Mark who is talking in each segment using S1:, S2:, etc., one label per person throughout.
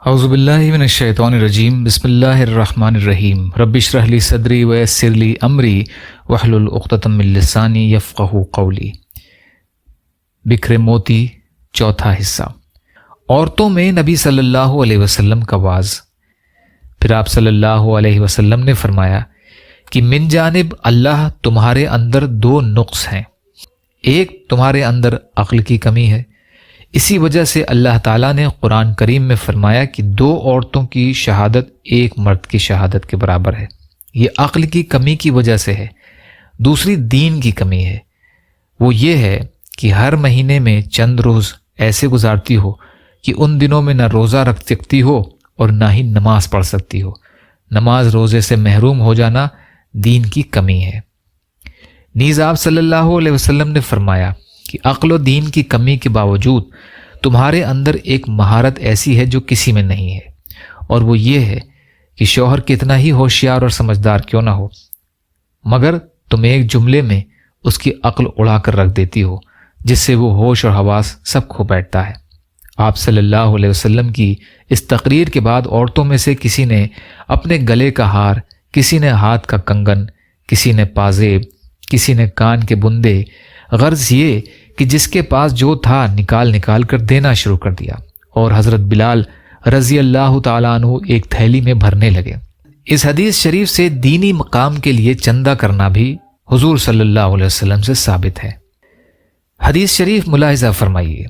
S1: اعوذ باللہ من الشیطان الرجیم بسم اللہ الرحمن الرحیم رب اشرح لی صدری ویسر لی امری واحلل عقدۃ من لسانی یفقہوا قولی۔ بکھرے موتی، چوتھا حصہ۔ عورتوں میں نبی صلی اللہ علیہ وسلم کا واعظ۔ پھر آپ صلی اللہ علیہ وسلم نے فرمایا کہ من جانب اللہ تمہارے اندر دو نقص ہیں۔ ایک تمہارے اندر عقل کی کمی ہے، اسی وجہ سے اللہ تعالیٰ نے قرآن کریم میں فرمایا کہ دو عورتوں کی شہادت ایک مرد کی شہادت کے برابر ہے۔ یہ عقل کی کمی کی وجہ سے ہے۔ دوسری دین کی کمی ہے، وہ یہ ہے کہ ہر مہینے میں چند روز ایسے گزارتی ہو کہ ان دنوں میں نہ روزہ رکھ سکتی ہو اور نہ ہی نماز پڑھ سکتی ہو۔ نماز روزے سے محروم ہو جانا دین کی کمی ہے۔ نیز آپ صلی اللہ علیہ وسلم نے فرمایا کہ عقل و دین کی کمی کے باوجود تمہارے اندر ایک مہارت ایسی ہے جو کسی میں نہیں ہے، اور وہ یہ ہے کہ شوہر کتنا ہی ہوشیار اور سمجھدار کیوں نہ ہو، مگر تم ایک جملے میں اس کی عقل اڑا کر رکھ دیتی ہو، جس سے وہ ہوش اور حواس سب کھو بیٹھتا ہے۔ آپ صلی اللہ علیہ وسلم کی اس تقریر کے بعد عورتوں میں سے کسی نے اپنے گلے کا ہار، کسی نے ہاتھ کا کنگن، کسی نے پازیب، کسی نے کان کے بندے، غرض یہ کہ جس کے پاس جو تھا نکال کر دینا شروع کر دیا، اور حضرت بلال رضی اللہ تعالیٰ عنہ ایک تھیلی میں بھرنے لگے۔ اس حدیث شریف سے دینی مقام کے لیے چندہ کرنا بھی حضور صلی اللہ علیہ وسلم سے ثابت ہے۔ حدیث شریف ملاحظہ فرمائیے،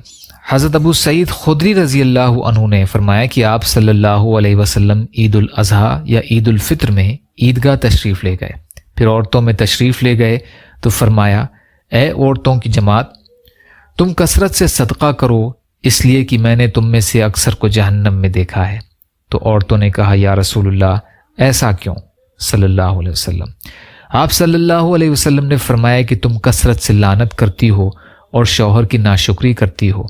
S1: حضرت ابو سعید خدری رضی اللہ عنہ نے فرمایا کہ آپ صلی اللہ علیہ وسلم عید الاضحیٰ یا عید الفطر میں عیدگاہ تشریف لے گئے، پھر عورتوں میں تشریف لے گئے تو فرمایا، اے عورتوں کی جماعت، تم کثرت سے صدقہ کرو، اس لیے کہ میں نے تم میں سے اکثر کو جہنم میں دیکھا ہے۔ تو عورتوں نے کہا، یا رسول اللہ، ایسا کیوں؟ صلی اللہ علیہ وسلم۔ آپ صلی اللہ علیہ وسلم نے فرمایا کہ تم کثرت سے لعنت کرتی ہو اور شوہر کی ناشکری کرتی ہو۔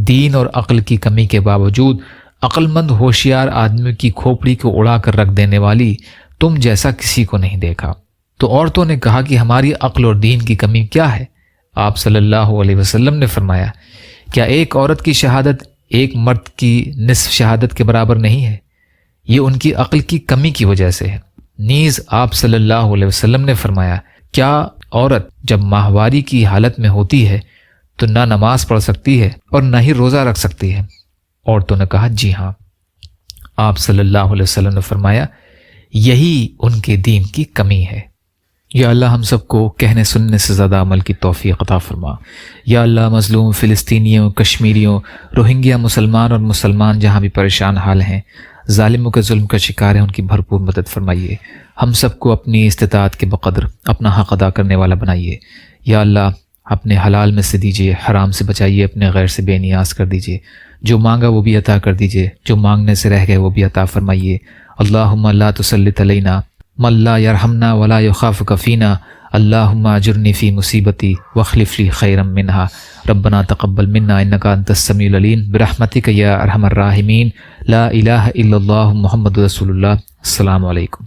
S1: دین اور عقل کی کمی کے باوجود عقل مند ہوشیار آدمی کی کھوپڑی کو اڑا کر رکھ دینے والی تم جیسا کسی کو نہیں دیکھا۔ تو عورتوں نے کہا کہ ہماری عقل اور دین کی کمی کیا ہے؟ آپ صلی اللہ علیہ وسلم نے فرمایا، کیا ایک عورت کی شہادت ایک مرد کی نصف شہادت کے برابر نہیں ہے؟ یہ ان کی عقل کی کمی کی وجہ سے ہے۔ نیز آپ صلی اللہ علیہ وسلم نے فرمایا، کیا عورت جب ماہواری کی حالت میں ہوتی ہے تو نہ نماز پڑھ سکتی ہے اور نہ ہی روزہ رکھ سکتی ہے؟ عورتوں نے کہا، جی ہاں۔ آپ صلی اللہ علیہ وسلم نے فرمایا، یہی ان کے دین کی کمی ہے۔ یا اللہ ہم سب کو کہنے سننے سے زیادہ عمل کی توفیق عطا فرما۔ یا اللہ مظلوم فلسطینیوں، کشمیریوں، روہنگیا مسلمان اور مسلمان جہاں بھی پریشان حال ہیں، ظالموں کے ظلم کا شکار ہیں، ان کی بھرپور مدد فرمائیے۔ ہم سب کو اپنی استطاعت کے بقدر اپنا حق ادا کرنے والا بنائیے۔ یا اللہ اپنے حلال میں سے دیجیے، حرام سے بچائیے، اپنے غیر سے بے نیاز کر دیجیے۔ جو مانگا وہ بھی عطا کر دیجیے، جو مانگنے سے رہ گئے وہ بھی عطا فرمائیے۔ اللہم لا تسلط علینا من لا یرحمنا ولا یخافک فینا، اللہم اجرنی فی مصیبتی واخلف لی خیرا منہا، ربنا تقبل منا انک انت السمیع العلیم برحمتک یا ارحم الراحمین، لا الہ الا اللہ محمد رسول اللہ۔ السلام علیکم۔